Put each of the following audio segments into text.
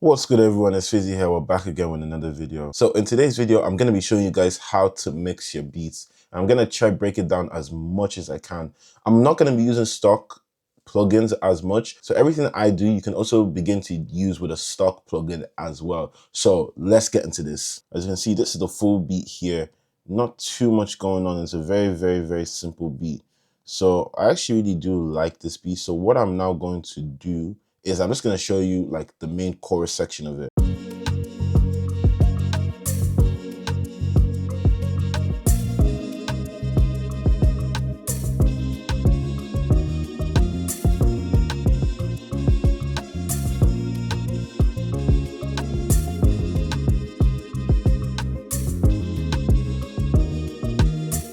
What's good everyone, it's Fizzy here. We're back again with another video. So in today's video, I'm going to be showing you guys how to mix your beats. I'm going to try break it down as much as I can. I'm not going to be using stock plugins as much. So everything that I do, you can also begin to use with a stock plugin as well. So let's get into this. As you can see, this is the full beat here. Not too much going on. It's a very simple beat. So I actually really do like this beat. So what I'm now going to do is I'm just going to show you like the main chorus section of it.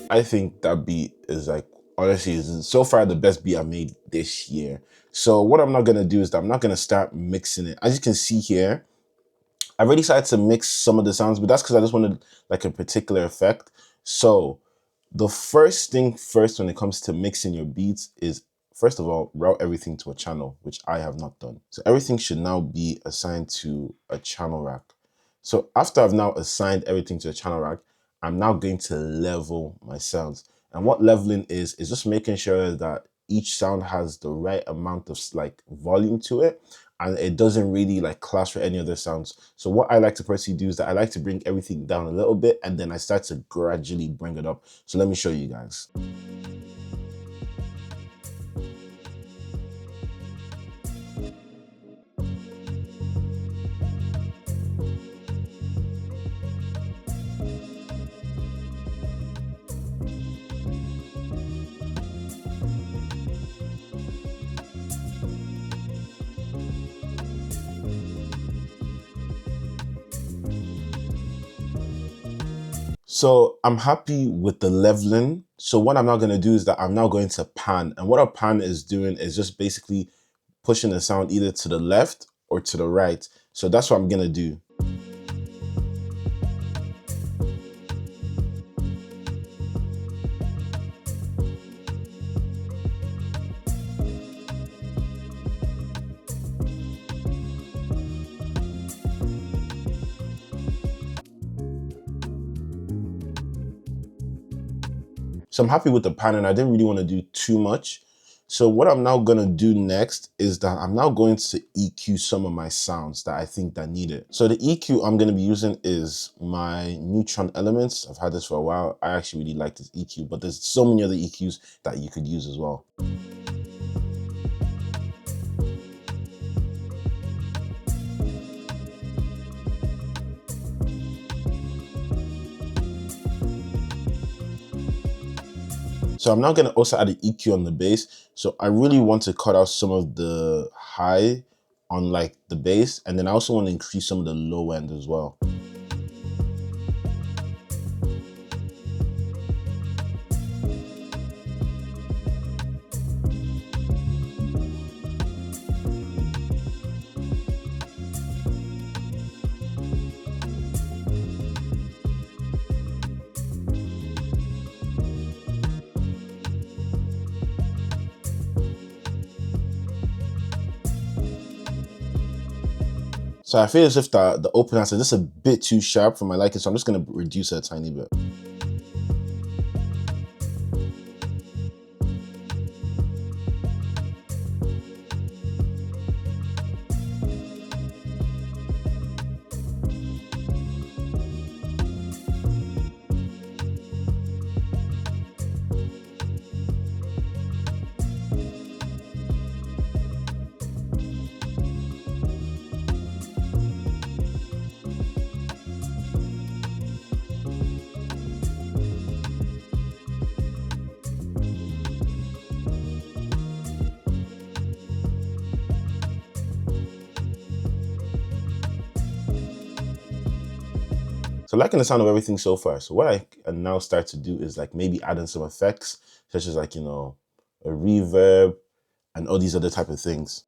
I think that beat is like, honestly, is so far the best beat I made this year. So what I'm not going to do is that I'm not going to start mixing it. As you can see here, I already started to mix some of the sounds, but that's because I just wanted like a particular effect. So the first thing first when it comes to mixing your beats is, first of all, route everything to a channel, which I have not done. So everything should now be assigned to a channel rack. So after I've now assigned everything to a channel rack, I'm now going to level my sounds. And what leveling is just making sure that each sound has the right amount of like volume to it, and it doesn't really like clash with any other sounds. So what I like to personally do is that I like to bring everything down a little bit, and then I start to gradually bring it up. So let me show you guys. So I'm happy with the leveling. So what I'm now going to do is that I'm now going to pan. And what a pan is doing is just basically pushing the sound either to the left or to the right. So that's what I'm going to do. So I'm happy with the pattern. I didn't really want to do too much. So what I'm now going to do next is that I'm now going to EQ some of my sounds that I think that need it. So the EQ I'm going to be using is my Neutron Elements. I've had this for a while. I actually really like this EQ, but there's so many other EQs that you could use as well. So I'm now going to also add an EQ on the bass. So I really want to cut out some of the high on like the bass, and then I also want to increase some of the low end as well. So I feel as if the open answer is just a bit too sharp for my liking, so I'm just going to reduce it a tiny bit. So liking the sound of everything so far. So what I can now start to do is like maybe add in some effects, such as like, you know, a reverb and all these other type of things.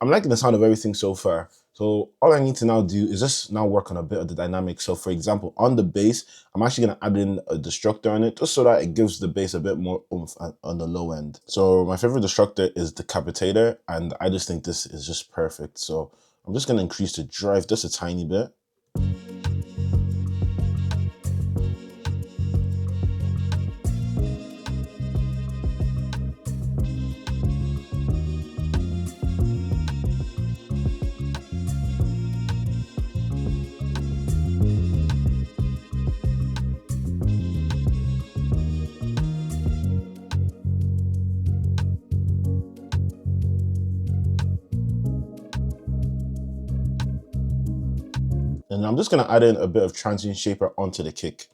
I'm liking the sound of everything so far. So all I need to now do is just now work on a bit of the dynamics. So for example, on the bass, I'm actually gonna add in a destructor on it just so that it gives the bass a bit more oomph on the low end. So my favorite destructor is Decapitator, and I just think this is just perfect. So I'm just gonna increase the drive just a tiny bit. And I'm just gonna add in a bit of transient shaper onto the kick.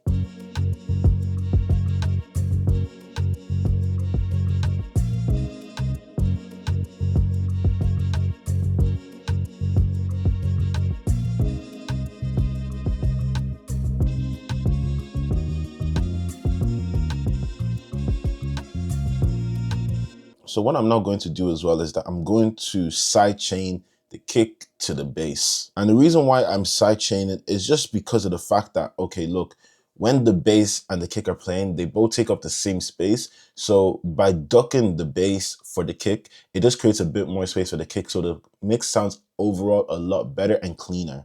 So what I'm now going to do as well is that I'm going to sidechain the kick to the bass. And the reason why I'm sidechaining is just because of the fact that, okay, look, when the bass and the kick are playing, they both take up the same space. So by ducking the bass for the kick, it just creates a bit more space for the kick. So the mix sounds overall a lot better and cleaner.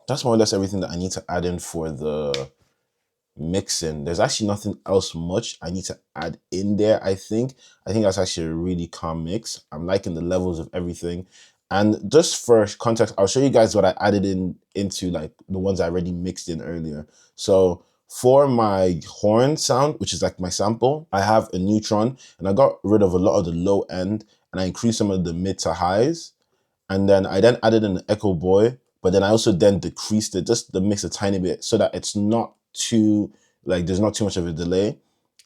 That's more or less everything that I need to add in for the mixing. There's actually nothing else much I need to add in there. I think that's actually a really calm mix. I'm liking the levels of everything. And just for context, I'll show you guys what I added into like the ones I already mixed in earlier. So for my horn sound, which is like my sample, I have a neutron, and I got rid of a lot of the low end and I increased some of the mid to highs. And then I then added an echo boy, but then I also then decreased it, just the mix a tiny bit so that it's not too, like there's not too much of a delay.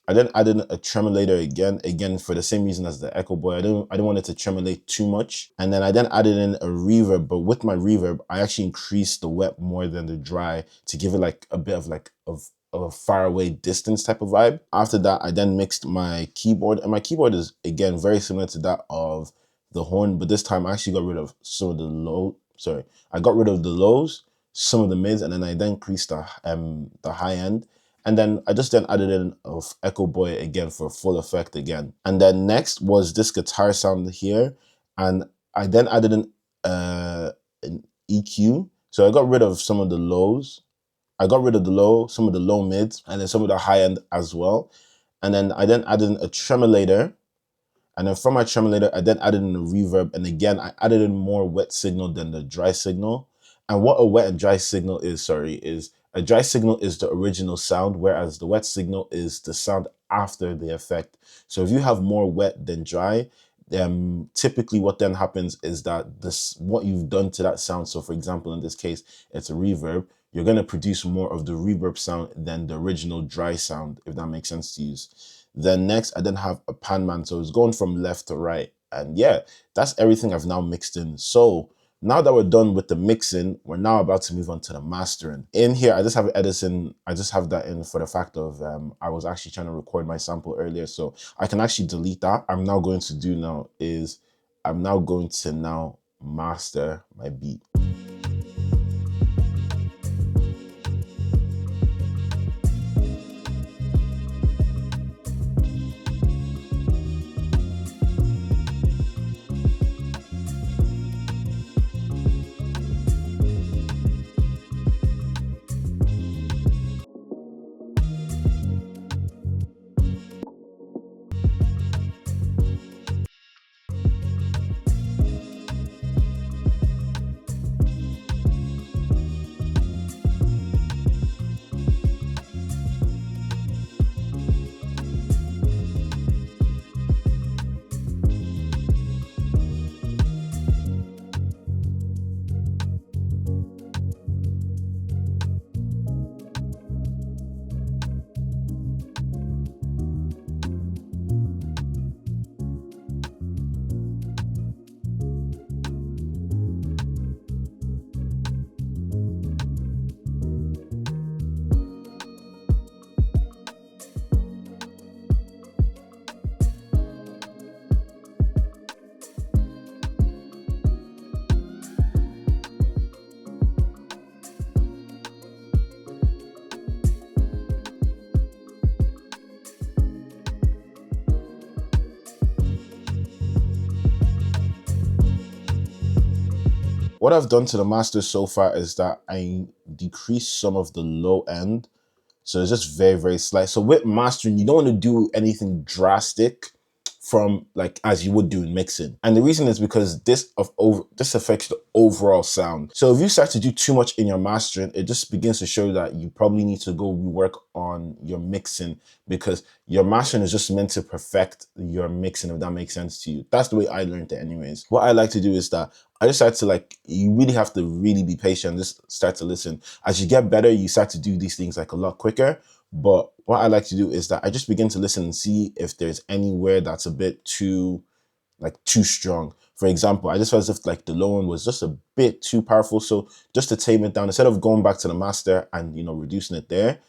I then added a tremolator again for the same reason as the echo boy. I didn't want it to tremolate too much. And then I then added in a reverb, but with my reverb, I actually increased the wet more than the dry to give it like a bit of like of a far away distance type of vibe. After that, I then mixed my keyboard, and my keyboard is again very similar to that of the horn, but this time I actually got rid of some of the I got rid of the lows, some of the mids, and then I then increased the high end. And then I just then added in of Echo Boy again for full effect again. And then next was this guitar sound here. And I then added in an EQ. So I got rid of some of the lows. I got rid of the low, some of the low mids, and then some of the high end as well. And then I then added in a tremolator. And then from my tremolator, I then added in a reverb. And again, I added in more wet signal than the dry signal. And what a wet and dry signal is a dry signal is the original sound, whereas the wet signal is the sound after the effect. So if you have more wet than dry, typically what then happens is that what you've done to that sound, so for example, in this case, it's a reverb, you're going to produce more of the reverb sound than the original dry sound, if that makes sense to use. Then next, I then have a pan man. So it's going from left to right. And yeah, that's everything I've now mixed in. So now that we're done with the mixing, we're now about to move on to the mastering. In here, I just have Edison. I just have that in for the fact of I was actually trying to record my sample earlier. So I can actually delete that. I'm now going to do now is I'm now going to now master my beat. what I've done to the master so far is that I decreased some of the low end. So it's just very, very slight. So with mastering, you don't want to do anything drastic from like as you would do in mixing. And the reason is because this affects the overall sound. So if you start to do too much in your mastering, it just begins to show that you probably need to go rework on your mixing, because your mastering is just meant to perfect your mixing, if that makes sense to you. That's the way I learned it anyways. What I like to do is that I just start to like, you really have to really be patient, just start to listen. As you get better, you start to do these things like a lot quicker. But what I like to do is that I just begin to listen and see if there's anywhere that's a bit too strong. For example, I just felt as if like the low one was just a bit too powerful. So just to tame it down, instead of going back to the master and, you know, reducing it there,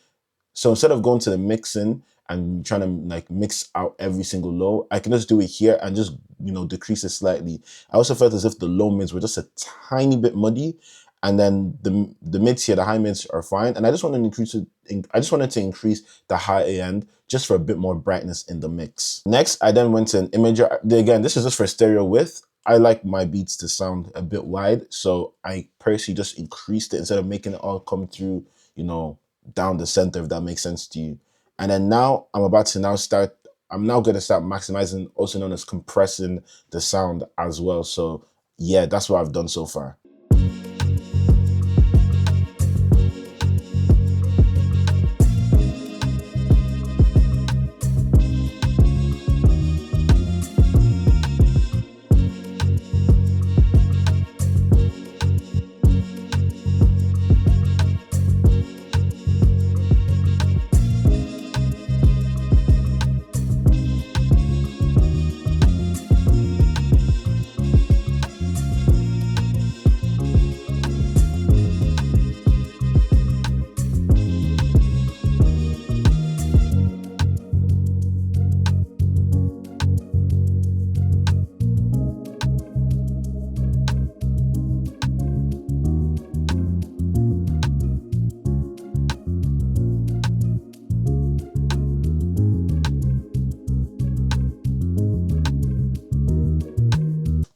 so instead of going to the mixing and trying to like mix out every single low, I can just do it here and just, you know, decrease it slightly. I also felt as if the low mids were just a tiny bit muddy, and then the mids here, the high mids are fine. And I just wanted to increase it. I just wanted to increase the high end just for a bit more brightness in the mix. Next, I then went to an imager. Again, this is just for stereo width. I like my beats to sound a bit wide, so I personally just increased it instead of making it all come through, you know, down the center, if that makes sense to you. And then now I'm now going to start maximizing, also known as compressing the sound as well. So yeah, that's what I've done so far.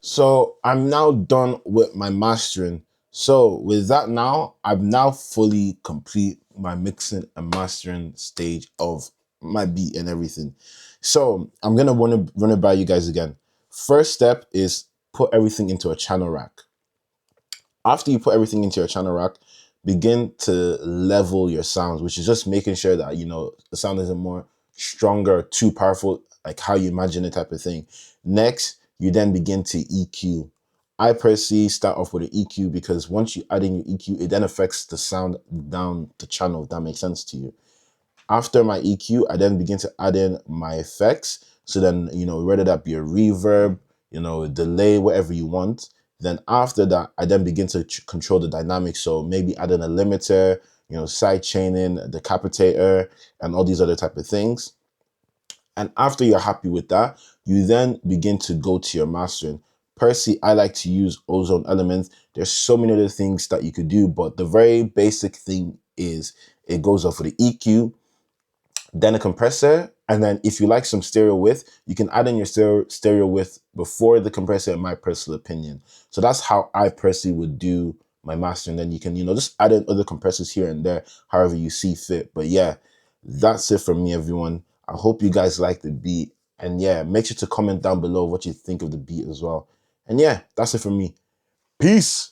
So I'm now done with my mastering. So with that now, I'm now fully complete my mixing and mastering stage of my beat and everything. So I'm gonna want to run it by you guys again. First step is put everything into a channel rack. After you put everything into your channel rack, begin to level your sounds, which is just making sure that, you know, the sound isn't more stronger, too powerful, like how you imagine it type of thing. Next, you then begin to EQ. I personally start off with an EQ because once you add in your EQ, it then affects the sound down the channel, if that makes sense to you. After my EQ, I then begin to add in my effects. So then, you know, whether that be a reverb, you know, a delay, whatever you want. Then after that, I then begin to control the dynamics. So maybe add in a limiter, you know, side chaining, decapitator, and all these other type of things. And after you're happy with that, you then begin to go to your mastering. Personally, I like to use ozone elements. There's so many other things that you could do, but the very basic thing is it goes off with the EQ, then a compressor, and then if you like some stereo width, you can add in your stereo width before the compressor, in my personal opinion. So that's how I personally would do my mastering. Then you can, you know, just add in other compressors here and there, however you see fit. But yeah, that's it from me, everyone. I hope you guys like the beat. And yeah, make sure to comment down below what you think of the beat as well. And yeah, that's it from me. Peace.